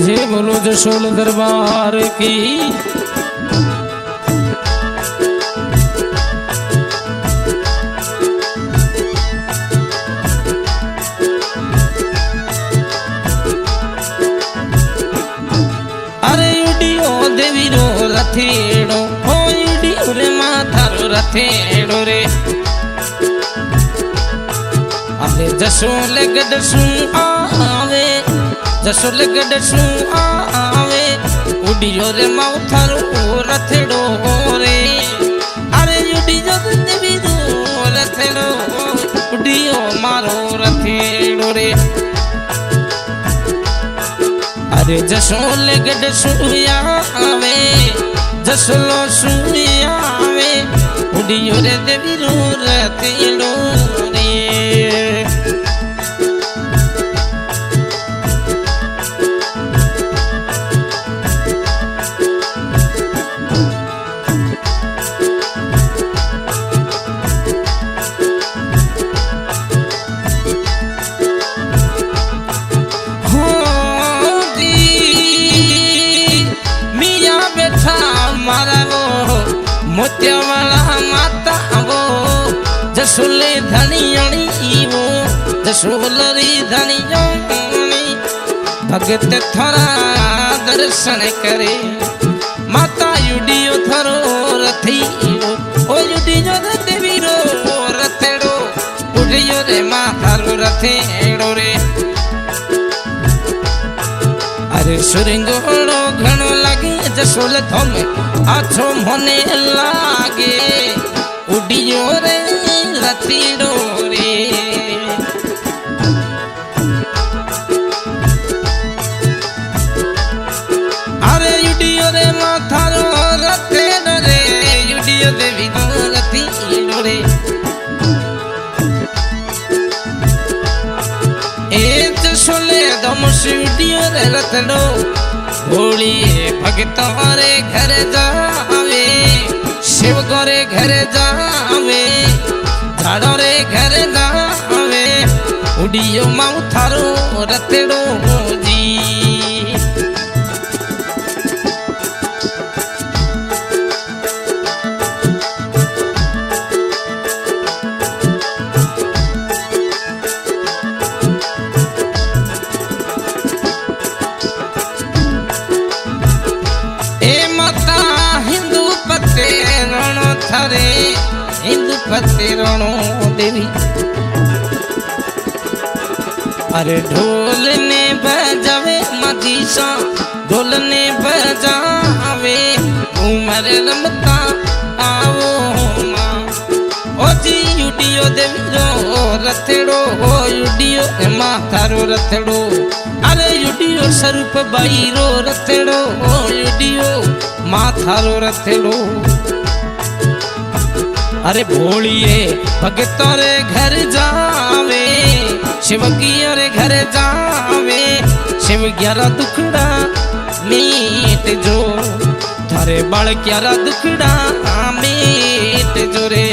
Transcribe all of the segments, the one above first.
जे बोलो जशोल दरबार की। अरे उडियो देवी रो रथेड़ो हो उडियो रे माथारो रथेड़ो रे। अरे जशोल गडसू आवे जशोल गडसू आवे उडियो रे माथारो रथेड़ो रे। अरे उडियो देवी रो रथेड़ो उडियो मारो रथेड़ो रे। अरे जशोल गडसू आवे जसलो सुया आवे उडियो रे देवी रो रथेड़ो रे। मोतिया वाला माता वो जसोले धनियणी वो जसोलरी धनियणी भगत थोड़ा दर्शन करे माता युडियो थरो रथी ओ युडियो देवी रो रथेड़ो उडियो रे माथारो रथेड़ो रे। अरे सुरिंगोड़ो घणो लागे जसोल थोमे आछो मने लागे उडियो रे रथीड़ो रे। अरे उडियो रे माथारो रथेड़ो रे उडियो देवी रो रथीड़ो रे। ए जसोले दमस उडियो रे रथड़ो होली भगत रे घर जावे शिव गोरे घर जावे झाड़ो रे घर जावे उडियो माथारो रथड़ो जी। थारे हिंदू पते रणो देवी। अरे ढोल ने बजावे मजीसा ढोल ने बजावे उमर रमता आओ माँ ओ जी उडियो देवी रो रथेड़ो हो उडियो माथारो रथेड़ो। अरे उडियो स्वरूप बाई रो रथेड़ो हो उडियो माथारो रथेड़ो। अरे भोलिए भगतों रे घर जावे शिव की रे घर जावे शिव ग्यारह दुखड़ा मीट जो थारे बाल ग्यारह दुखड़ा मीट जो रे।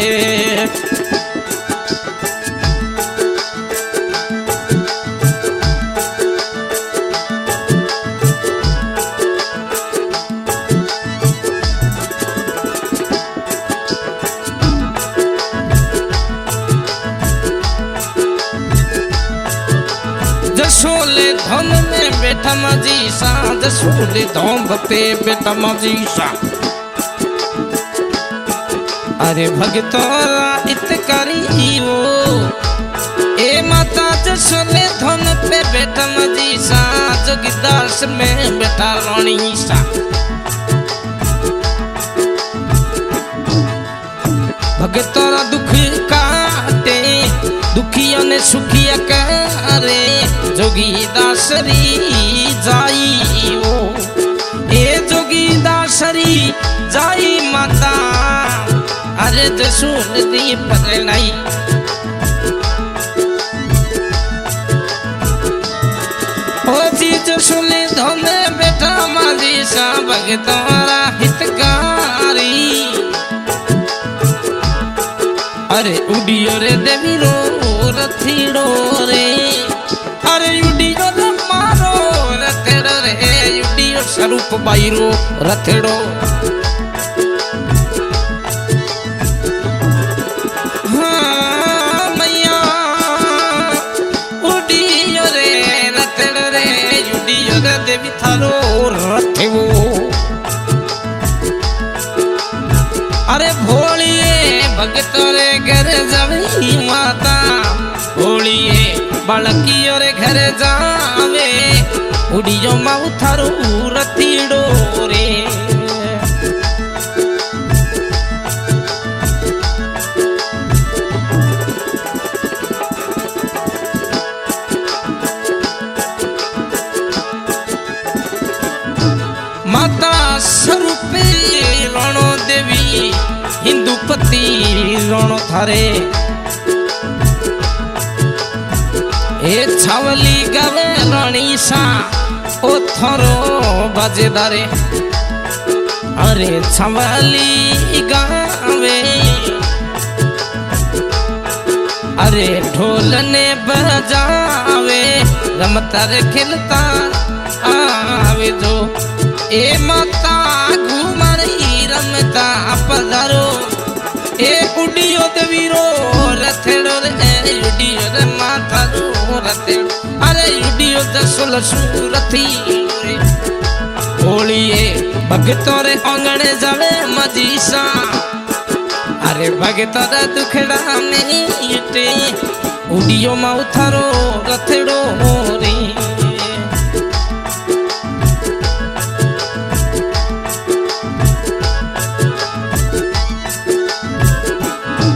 जसोले धन में बैठा मजीसा जसोले धोम पे बैठा मजीसा। अरे भगतोरा इतकारी वो ए माता जसोले धन पे बैठा मजीसा जोगिदास में बैठा रानीसा। भगतोरा दुख काटे दुखियों ने सुखिया करे जोगी दासरी जाई वो ए जोगी दासरी जाई माता। अरे जसोल दी पर नहीं ओ जी जसोल धन बेटा माली सा भगतोरा हितकारी। अरे उडियो रे देवी रो रथीड़ो रे। अरे उडियो रे मारो रथेड़ो रे स्वरूप बाईरो रथेड़ो। हाँ मैया उड़ियो रे रथेड़ो रे उड़ियो रे देवी थारो रथेवो। अरे भोलिए भगत रे घर जावे माता भोलिए बालकियों रे घर जावे उड़ियो माऊ थारो रथीड़ो रे। माता स्वरूपे रणो देवी हिंदुपति रणो थारे ए छावली गावे रणीसा ओ थरो बाजेदारे। अरे छावली गावे अरे ढोल ने बजावे रमता रे खिलता आवे जो ए माता घूमरी रमता पधारो। ए उड़ियो देवीरो रथेड़ो रे उड़ियो रे माता रो रथेड़ो। अरे उड़ियो दसुल सूरथी रे भोलिए भगतों रे आंगणे जावे मजीसा। अरे भगतों रे दुखड़ा मीटे उड़ियो माऊ थारो रथेड़ो रे।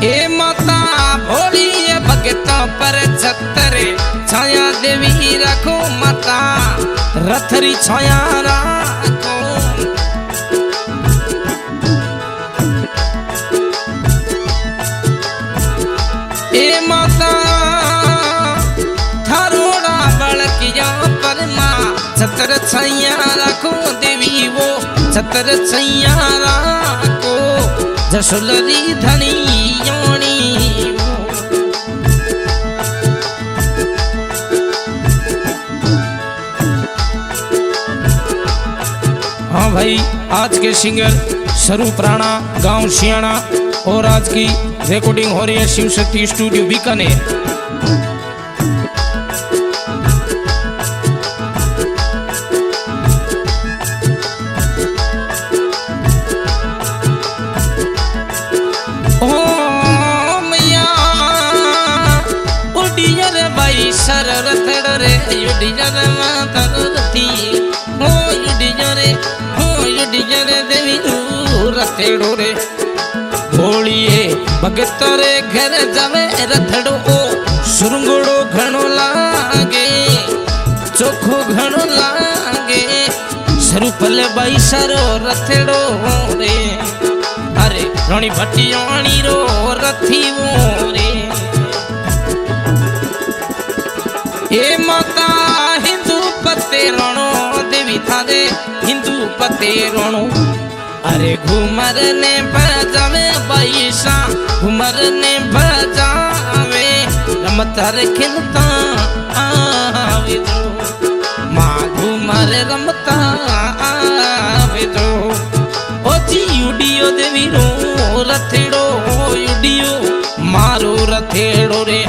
ए माता भोलिए भगतों पर छतरे छाया देवी रखो माता रथरी छाया रखो। ए माता थारोड़ा बड़किया पर माँ छतर छाया रखो देवी वो छतर छाया रखो जसुलरी धनी योनी। हाँ भाई आज के सिंगर स्वरूप राणा गांव सियाना और आज की रिकॉर्डिंग हो रही है शिव शक्ति स्टूडियो बीकानेर। सर रथड़ रे युडिया रे माता रथी हो युडिया रे देवी रथेड़ो रे भोलिए भगत रे घर जावे रथड़ो ओ सुरंगड़ो घणो लागे चोखो घणो लागे स्वरूपल बाई सरो रथेड़ो रे। अरे रानी भटियाणी रो रथी वो रे। ए माता हिंदू पते रणो देवी थारे हिंदू पते रणो। अरे घूमर ने बजावे बाईसा घूमर ने बजावे रमता रे खिलता आवे जो माँ घूमर रमता आवे जो। ओ जी उड़ियो देवी रो रथेड़ो उड़ियो मारो रथेड़ो रे।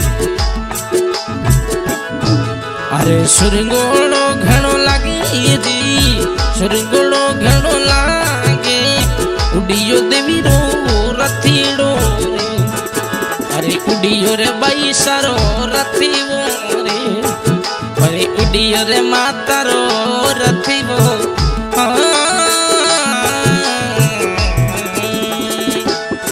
अरे सुरंगोड़ो घणो लागे जी सुरंगोड़ो घणो लागे उड़ियो देवी रो रथीड़ो रे। अरे उड़ियो रे बाई सारो रथी वो रे। अरे उड़ियो रे माता रो रथी